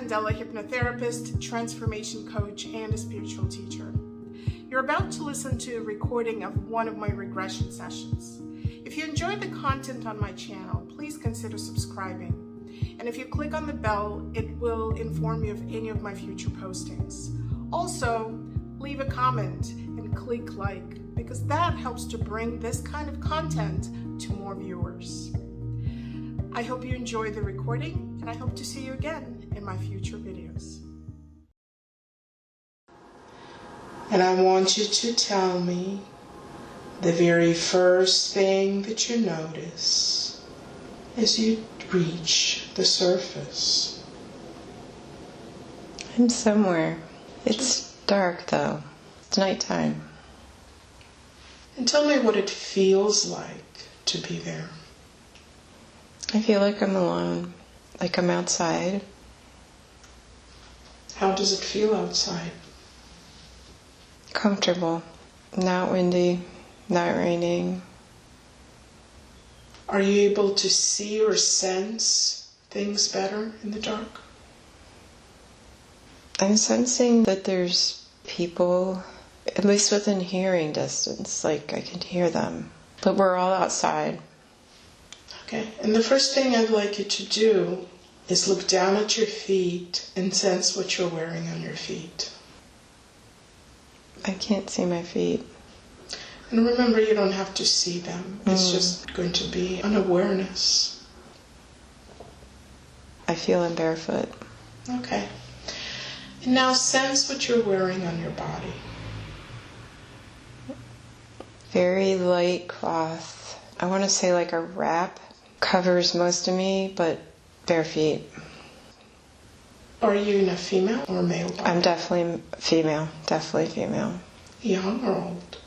Candela, hypnotherapist, transformation coach, and a spiritual teacher. You're about to listen to a recording of one of my regression sessions. If you enjoyed the content on my channel, please consider subscriing. And if you click on the bell, it will inform you of any of my future postings. Also, leave a comment and click like, because that helps to bring this kind of content to more viewers. I hope you enjoy the recording, and I hope to see you again in my future videos. And I want you to tell me the very first thing that you notice as you reach the surface. I'm somewhere. It's dark though. It's nighttime. And tell me what it feels like to be there. I feel like I'm alone, like I'm outside. How does it feel outside? Comfortable. Not windy, not raining. Are you able to see or sense things better in the dark? I'm sensing that there's people, at least within hearing distance, like I can hear them. But we're all outside. Okay, and the first thing I'd like you to do is look down at your feet and sense what you're wearing on your feet. I can't see my feet. And remember, you don't have to see them. It's just going to be an awareness. I feel I'm barefoot. Okay. And now sense what you're wearing on your body. Very light cloth. I want to say like a wrap. Covers most of me, but bare feet. Are you in a female or male body? I'm definitely female. Definitely female. Young or old?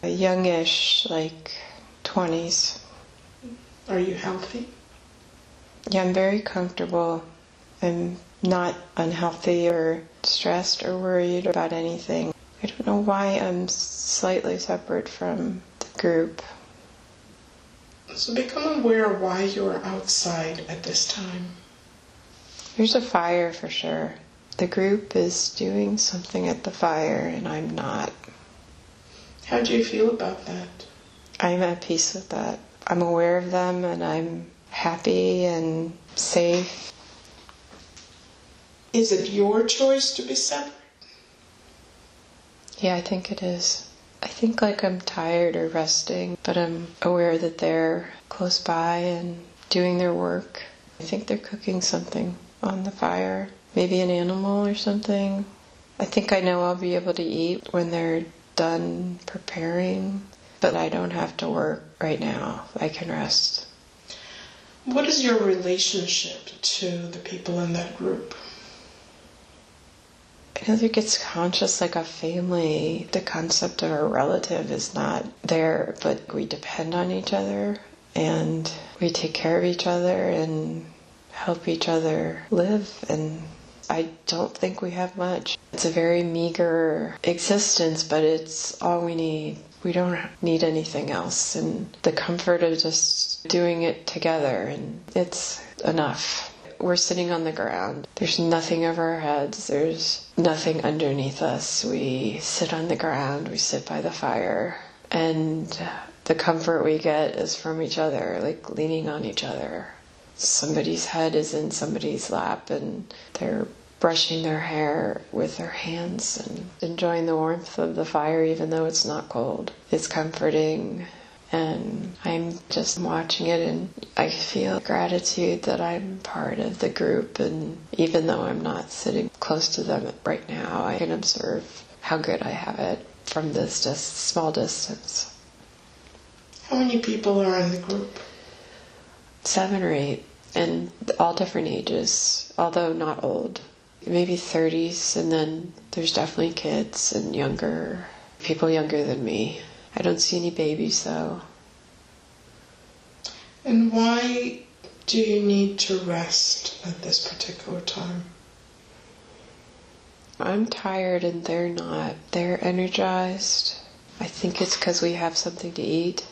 Youngish, like 20s. Are you healthy? Yeah, I'm very comfortable. I'm not unhealthy or stressed or worried about anything. I don't know why I'm slightly separate from the group. So become aware of why you're outside at this time. There's a fire for sure. The group is doing something at the fire and I'm not. How do you feel about that? I'm at peace with that. I'm aware of them and I'm happy and safe. Is it your choice to be separate? Yeah, I think it is. I think like I'm tired or resting, but I'm aware that they're close by and doing their work. I think they're cooking something on the fire, maybe an animal or something. I think I know I'll be able to eat when they're done preparing, but I don't have to work right now. I can rest. What is your relationship to the people in that group? I don't think it's conscious like a family. The concept of a relative is not there, but we depend on each other and we take care of each other and help each other live. And I don't think we have much. It's a very meager existence, but it's all we need. We don't need anything else. And the comfort of just doing it together, and it's enough. We're sitting on the ground. There's nothing over our heads. There's nothing underneath us. We sit on the ground. We sit by the fire. And the comfort we get is from each other, like leaning on each other. Somebody's head is in somebody's lap and they're brushing their hair with their hands and enjoying the warmth of the fire even though it's not cold. It's comforting. And I'm just watching it and I feel gratitude that I'm part of the group, and even though I'm not sitting close to them right now, I can observe how good I have it from this just small distance. How many people are in the group? 7 or 8, and all different ages, although not old. Maybe 30s, and then there's definitely kids and younger, people younger than me. I don't see any babies though. And why do you need to rest at this particular time? I'm tired and they're not. They're energized. I think it's because we have something to eat.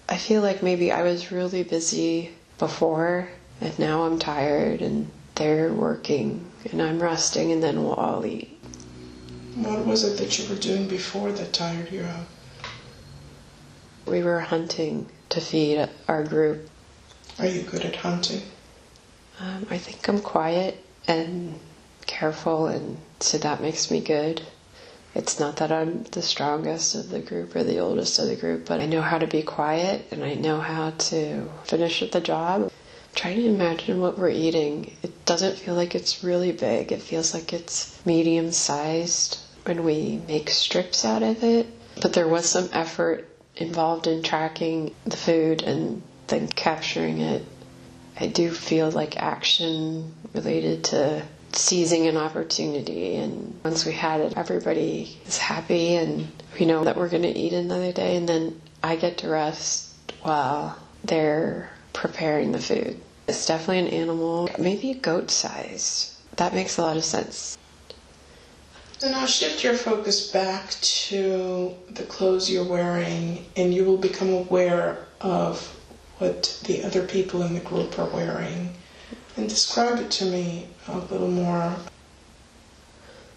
I feel like maybe I was really busy before and now I'm tired and they're working and I'm resting, and then we'll all eat. What was it that you were doing before that tired you out? We were hunting to feed our group. Are you good at hunting? I think I'm quiet and careful, and so that makes me good. It's not that I'm the strongest of the group or the oldest of the group, but I know how to be quiet and I know how to finish the job. I'm trying to imagine what we're eating. It doesn't feel like it's really big. It feels like it's medium-sized when we make strips out of it. But there was some effort involved in tracking the food and then capturing it. I do feel like action related to seizing an opportunity, and once we had it, everybody is happy and we know that we're going to eat another day, and then I get to rest while they're preparing the food. It's definitely an animal, maybe a goat size. That makes a lot of sense. So now shift your focus back to the clothes you're wearing, and you will become aware of what the other people in the group are wearing. And describe it to me a little more.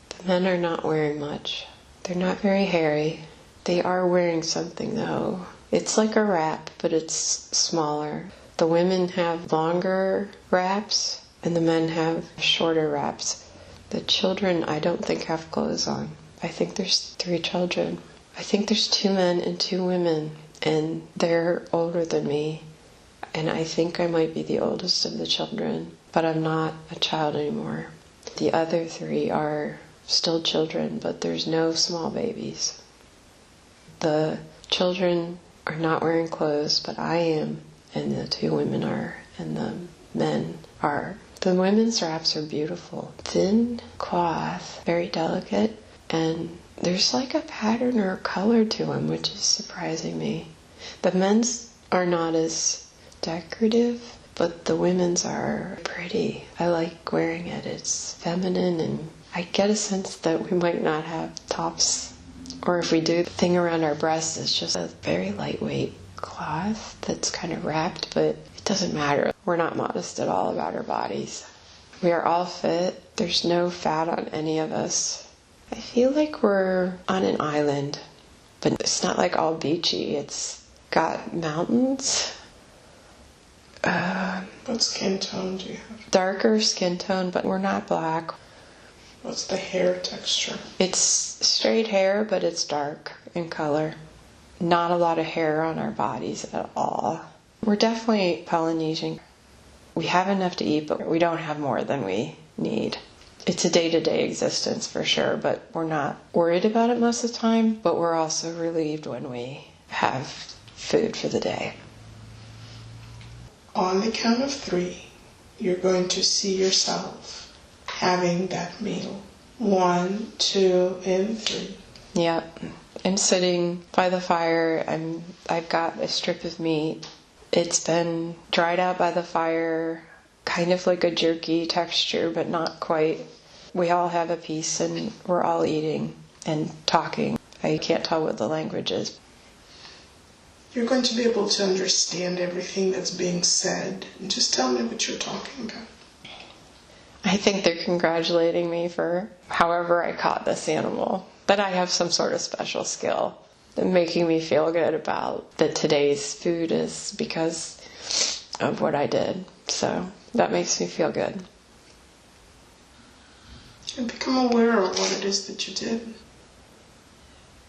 The men are not wearing much. They're not very hairy. They are wearing something though. It's like a wrap, but it's smaller. The women have longer wraps and the men have shorter wraps. The children, I don't think, have clothes on. I think there's 3 children. I think there's 2 men and 2 women, and they're older than me. And I think I might be the oldest of the children, but I'm not a child anymore. The other 3 are still children, but there's no small babies. The children are not wearing clothes, but I am, and the 2 women are, and the men are. The women's wraps are beautiful. Thin cloth, very delicate, and there's like a pattern or a color to them, which is surprising me. The men's are not as decorative, but the women's are pretty. I like wearing it. It's feminine, and I get a sense that we might not have tops, or if we do, the thing around our breasts is just a very lightweight cloth that's kind of wrapped, but it doesn't matter. We're not modest at all about our bodies. We are all fit. There's no fat on any of us. I feel like we're on an island, but it's not like all beachy. It's got mountains. What skin tone do you have? Darker skin tone, but we're not black. What's the hair texture? It's straight hair, but it's dark in color. Not a lot of hair on our bodies at all. We're definitely Polynesian. We have enough to eat, but we don't have more than we need. It's a day-to-day existence for sure, but we're not worried about it most of the time, but we're also relieved when we have food for the day. On the count of 3, you're going to see yourself having that meal. 1, 2, and 3. Yep. I'm sitting by the fire. I've got a strip of meat. It's been dried out by the fire, kind of like a jerky texture, but not quite. We all have a piece and we're all eating and talking. I can't tell what the language is. You're going to be able to understand everything that's being said. And just tell me what you're talking about. I think they're congratulating me for however I caught this animal. That I have some sort of special skill. They're making me feel good about that today's food is because of what I did. So that makes me feel good. And become aware of what it is that you did.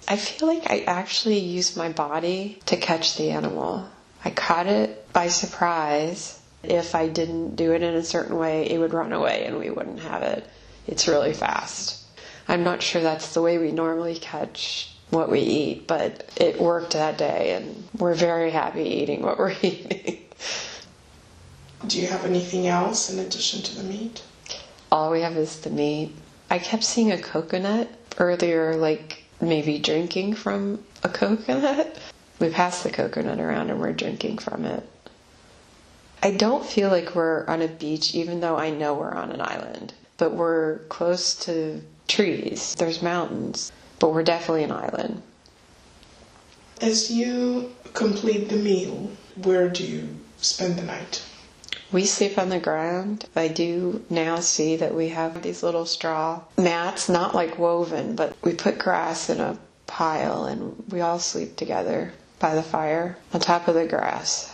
I feel like I actually used my body to catch the animal. I caught it by surprise. If I didn't do it in a certain way, it would run away and we wouldn't have it. It's really fast. I'm not sure that's the way we normally catch what we eat, but it worked that day and we're very happy eating what we're eating. Do you have anything else in addition to the meat? All we have is the meat. I kept seeing a coconut earlier, like maybe drinking from a coconut. We passed the coconut around and we're drinking from it. I don't feel like we're on a beach, even though I know we're on an island. But we're close to trees. There's mountains. But we're definitely an island. As you complete the meal, where do you spend the night? We sleep on the ground. I do now see that we have these little straw mats, not like woven, but we put grass in a pile and we all sleep together by the fire on top of the grass.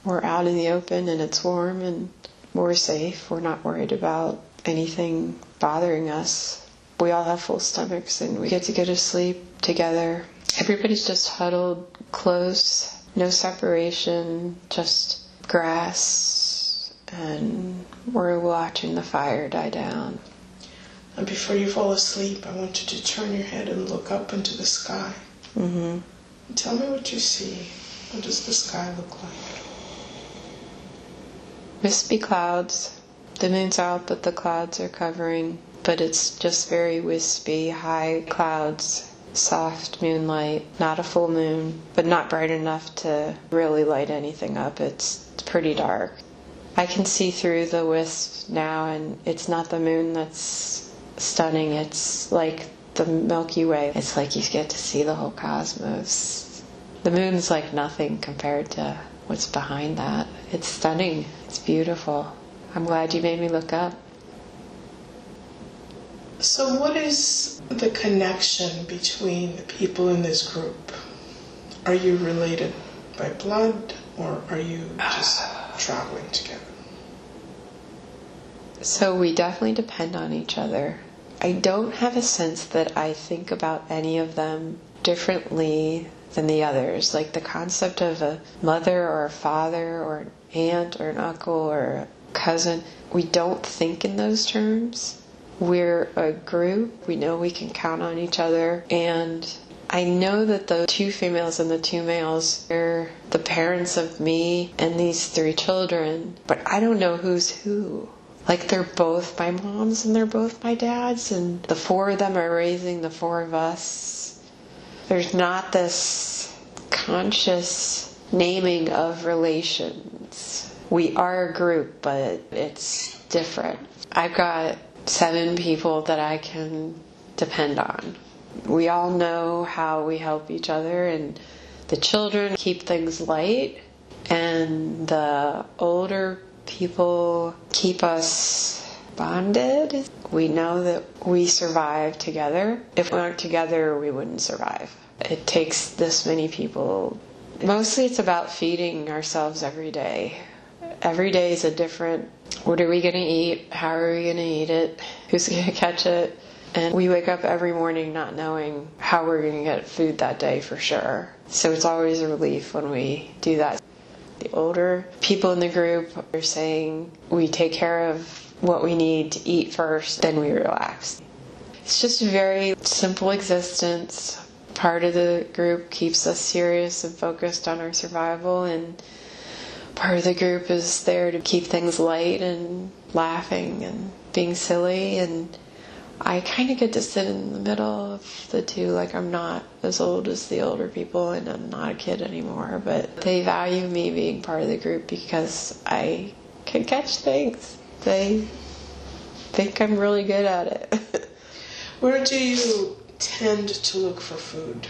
We're out in the open and it's warm and we're safe. We're not worried about anything bothering us. We all have full stomachs and we get to go to sleep together. Everybody's just huddled close, no separation, just grass, and we're watching the fire die down. And before you fall asleep, I want you to turn your head and look up into the sky. Mm-hmm. Tell me what you see. What does the sky look like? Wispy clouds. The moon's out, but the clouds are covering. But it's just very wispy, high clouds, soft moonlight, not a full moon, but not bright enough to really light anything up. It's pretty dark. I can see through the wisp now, and it's not the moon that's stunning. It's like the Milky Way. It's like you get to see the whole cosmos. The moon's like nothing compared to what's behind that. It's stunning. It's beautiful. I'm glad you made me look up. So what is the connection between the people in this group? Are you related by blood, or are you just traveling together? So we definitely depend on each other. I don't have a sense that I think about any of them differently than the others. Like the concept of a mother or a father or an aunt or an uncle or a cousin, we don't think in those terms. We're a group. We know we can count on each other. And I know that the 2 females and the 2 males are the parents of me and these 3 children. But I don't know who's who. Like they're both my moms and they're both my dads. And the 4 of them are raising the 4 of us. There's not this conscious naming of relations. We are a group, but it's different. I've got 7 people that I can depend on. We all know how we help each other, and the children keep things light, and the older people keep us bonded. We know that we survive together. If we weren't together, we wouldn't survive. It takes this many people. Mostly it's about feeding ourselves every day. Every day is a different, what are we going to eat? How are we going to eat it? Who's going to catch it? And we wake up every morning not knowing how we're going to get food that day for sure. So it's always a relief when we do that. The older people in the group are saying we take care of what we need to eat first, then we relax. It's just a very simple existence. Part of the group keeps us serious and focused on our survival, and part of the group is there to keep things light and laughing and being silly. And I kind of get to sit in the middle of the 2. Like I'm not as old as the older people and I'm not a kid anymore, but they value me being part of the group because I can catch things. They think I'm really good at it. Where do you tend to look for food?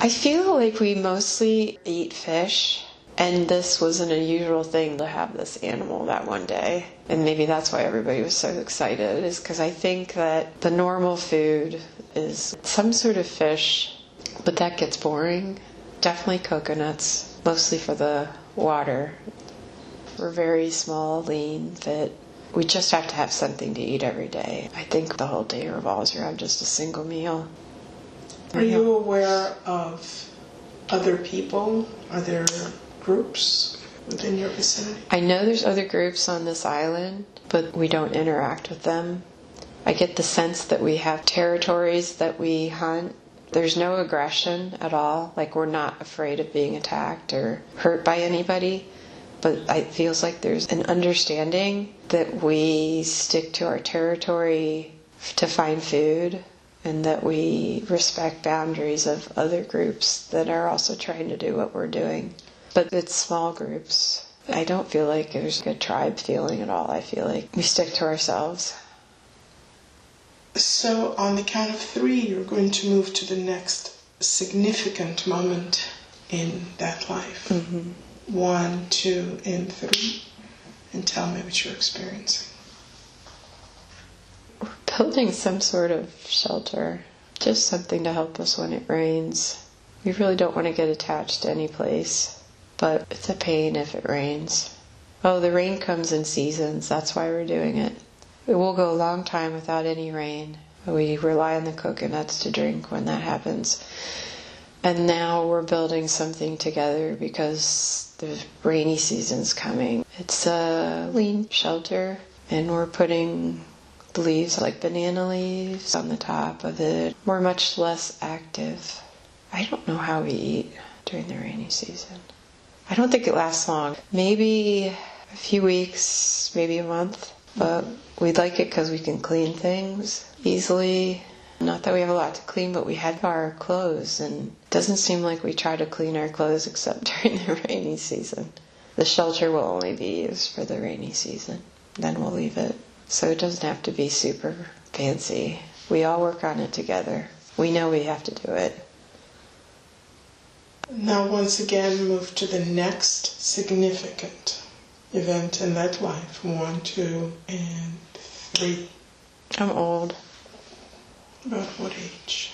I feel like we mostly eat fish. And this was an unusual thing to have this animal that one day. And maybe that's why everybody was so excited, is because I think that the normal food is some sort of fish, but that gets boring. Definitely coconuts, mostly for the water. We're very small, lean, fit. We just have to have something to eat every day. I think the whole day revolves around just a single meal. Are you aware of other people? Are there groups within your vicinity? I know there's other groups on this island, but we don't interact with them. I get the sense that we have territories that we hunt. There's no aggression at all. Like we're not afraid of being attacked or hurt by anybody. But it feels like there's an understanding that we stick to our territory to find food, and that we respect boundaries of other groups that are also trying to do what we're doing. But it's small groups. I don't feel like there's a tribe feeling at all. I feel like we stick to ourselves. So on the count of 3, you're going to move to the next significant moment in that life. Mm-hmm. 1, 2, and 3. and tell me what you're experiencing. We're building some sort of shelter, just something to help us when it rains. We really don't want to get attached to any place, but it's a pain if it rains. Oh, the rain comes in seasons, that's why we're doing it. It will go a long time without any rain. We rely on the coconuts to drink when that happens. And now we're building something together because the rainy season's coming. It's a lean shelter, and we're putting the leaves, like banana leaves, on the top of it. We're much less active. I don't know how we eat during the rainy season. I don't think it lasts long. Maybe a few weeks, maybe a month. But we like it because we can clean things easily. Not that we have a lot to clean, but we had our clothes, and it doesn't seem like we try to clean our clothes except during the rainy season. The shelter will only be used for the rainy season. Then we'll leave it. So it doesn't have to be super fancy. We all work on it together. We know we have to do it. Now once again, move to the next significant event in that life. 1, 2, and 3. I'm old. About what age?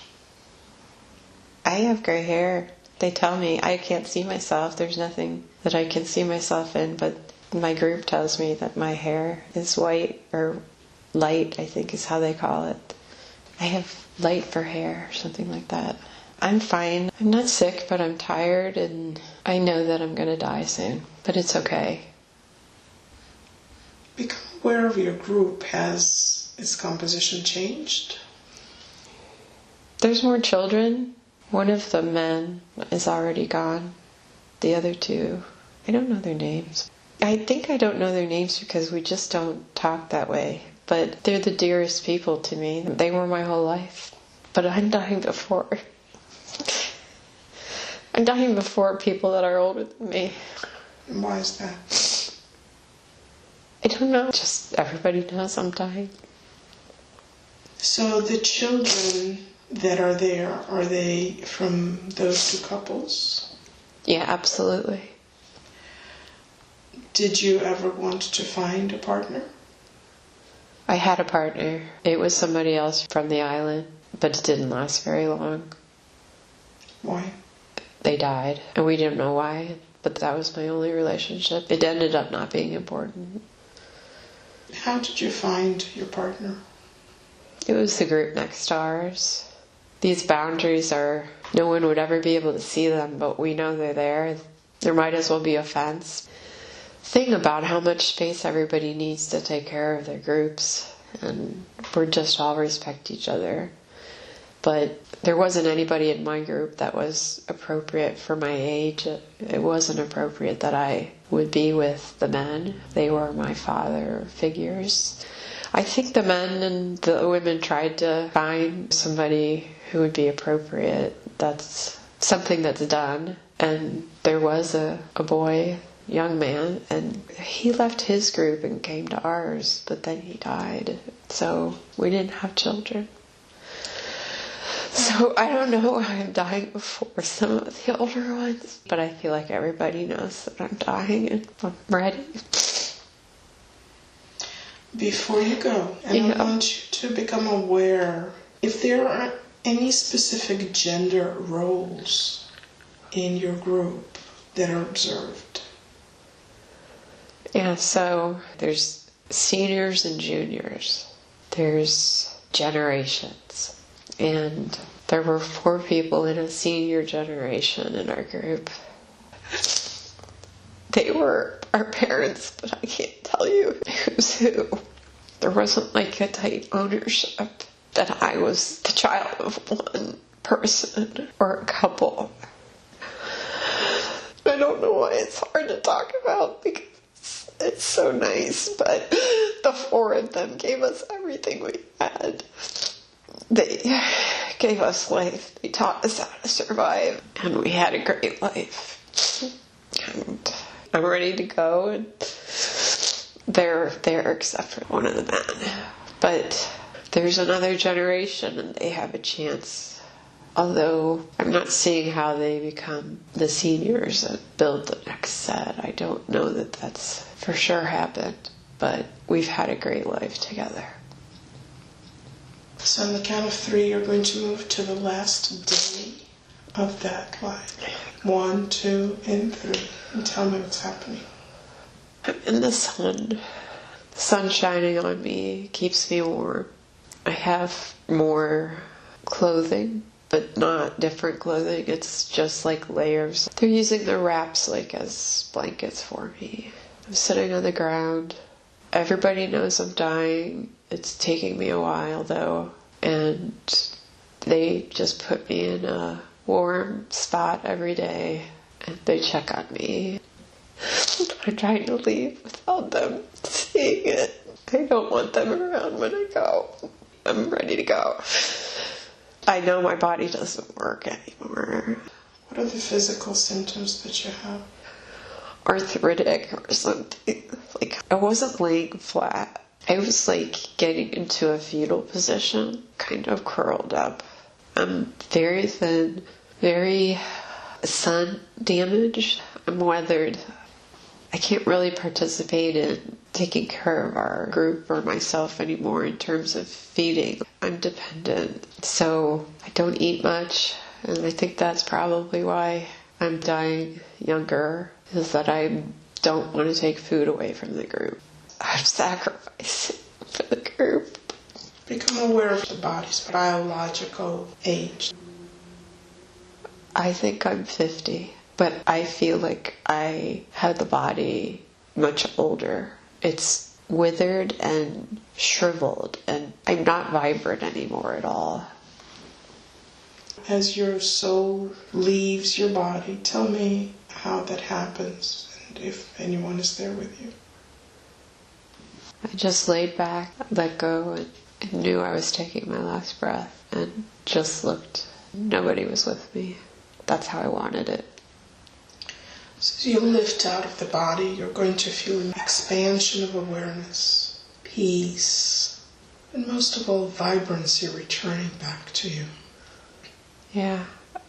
I have gray hair. They tell me I can't see myself. There's nothing that I can see myself in, but my group tells me that my hair is white, or light, I think is how they call it. I have light for hair, or something like that. I'm fine. I'm not sick, but I'm tired, and I know that I'm going to die soon. But it's okay. Become aware of your group. Has its composition changed? There's more children. One of the men is already gone. The other 2, I don't know their names. I think I don't know their names because we just don't talk that way. But they're the dearest people to me. They were my whole life. But I'm dying before. I'm dying before people that are older than me. And why is that? I don't know. Just everybody knows I'm dying. So the children that are there, are they from those 2 couples? Yeah, absolutely. Did you ever want to find a partner? I had a partner. It was somebody else from the island, but it didn't last very long. Why? They died, and we didn't know why, but that was my only relationship. It ended up not being important. How did you find your partner? It was the group next to ours. These boundaries are, no one would ever be able to see them, but we know they're there. There might as well be a fence. Thing about how much space everybody needs to take care of their groups, and we're just all respect each other. But there wasn't anybody in my group that was appropriate for my age. It wasn't appropriate that I would be with the men. They were my father figures. I think the men and the women tried to find somebody who would be appropriate. That's something that's done. And there was a boy, young man, and he left his group and came to ours, but then he died. So we didn't have children. So I don't know why I'm dying before some of the older ones, but I feel like everybody knows that I'm dying and I'm ready. Before you go, and I want you to become aware if there are any specific gender roles in your group that are observed. Yeah, so there's seniors and juniors. There's generations. And there were 4 people in a senior generation in our group. They were our parents, but I can't tell you who's who. There wasn't like a tight ownership that I was the child of one person or a couple. I don't know why it's hard to talk about because it's so nice, but the 4 of them gave us everything we had. They gave us life. They taught us how to survive, and we had a great life. And I'm ready to go, and they're there except for one of the men. But there's another generation, and they have a chance Although I'm not seeing how they become the seniors that build the next set. I don't know that that's for sure happened, but we've had a great life together. So on the count of 3, you're going to move to the last day of that life. 1, 2, and 3. And tell me what's happening. I'm in the sun. The sun shining on me keeps me warm. I have more clothing, but not different clothing. It's just like layers. They're using the wraps like as blankets for me. I'm sitting on the ground. Everybody knows I'm dying. It's taking me a while though, and they just put me in a warm spot every day and they check on me. I'm trying to leave without them seeing it. I don't want them around when I go. I'm ready to go. I know my body doesn't work anymore. What are the physical symptoms that you have? Arthritic or something. Like, I wasn't laying flat. I was like getting into a fetal position, kind of curled up. I'm very thin, very sun damaged. I'm weathered. I can't really participate in taking care of our group or myself anymore in terms of feeding. I'm dependent, so I don't eat much, and I think that's probably why I'm dying younger, is that I don't want to take food away from the group. I'm sacrificing for the group. Become aware of the body's biological age. I think I'm 50, but I feel like I have the body much older. It's withered and shriveled, and I'm not vibrant anymore at all. As your soul leaves your body, tell me how that happens and if anyone is there with you. I just laid back, let go, and knew I was taking my last breath, and just looked. Nobody was with me. That's how I wanted it. So as you lift out of the body, you're going to feel an expansion of awareness, peace, and most of all, vibrancy returning back to you. Yeah,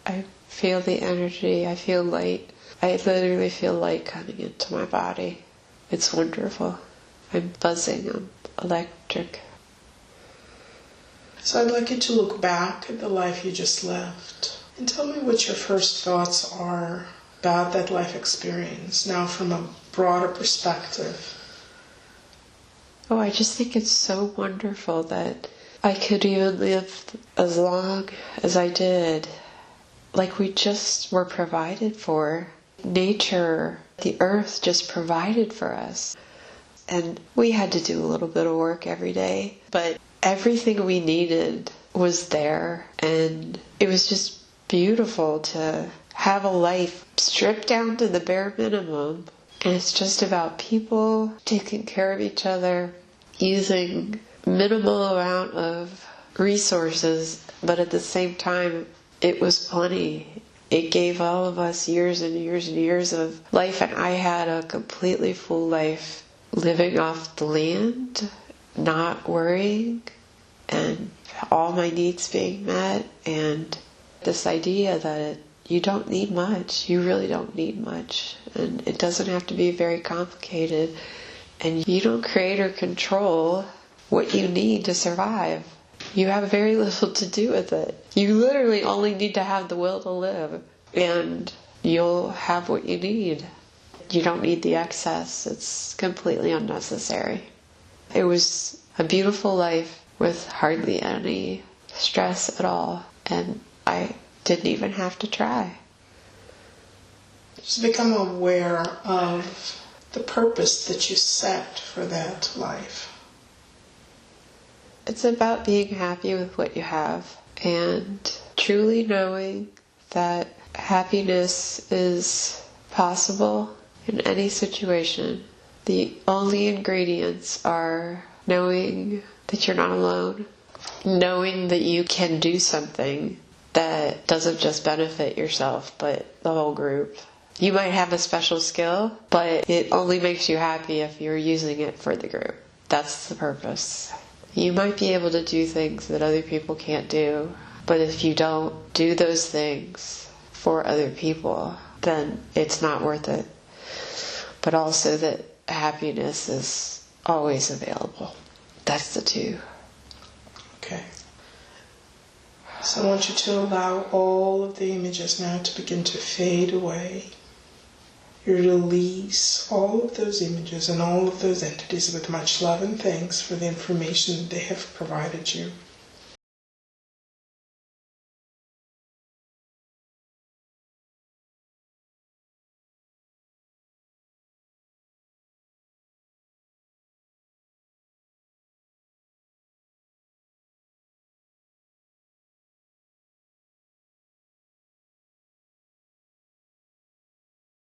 I feel the energy. I feel light. I literally feel light coming into my body. It's wonderful. I'm buzzing. I'm electric. So I'd like you to look back at the life you just left and tell me what your first thoughts are about that life experience, now from a broader perspective. Oh, I just think it's so wonderful that I could even live as long as I did. Like we just were provided for. Nature, the earth just provided for us. And we had to do a little bit of work every day, but everything we needed was there. And it was just beautiful to have a life stripped down to the bare minimum. And it's just about people taking care of each other, using minimal amount of resources, but at the same time, it was plenty. It gave all of us years and years and years of life, and I had a completely full life, living off the land, not worrying, and all my needs being met, and this idea that you don't need much. You really don't need much. And it doesn't have to be very complicated. And you don't create or control what you need to survive. You have very little to do with it. You literally only need to have the will to live. And you'll have what you need. You don't need the excess. It's completely unnecessary. It was a beautiful life with hardly any stress at all. And I didn't even have to try. Just become aware of the purpose that you set for that life. It's about being happy with what you have and truly knowing that happiness is possible in any situation. The only ingredients are knowing that you're not alone, knowing that you can do something that doesn't just benefit yourself, but the whole group. You might have a special skill, but it only makes you happy if you're using it for the group. That's the purpose. You might be able to do things that other people can't do, But if you don't do those things for other people, then it's not worth it. But also that happiness is always available. That's the two. Okay. So I want you to allow all of the images now to begin to fade away. You release all of those images and all of those entities with much love and thanks for the information that they have provided you.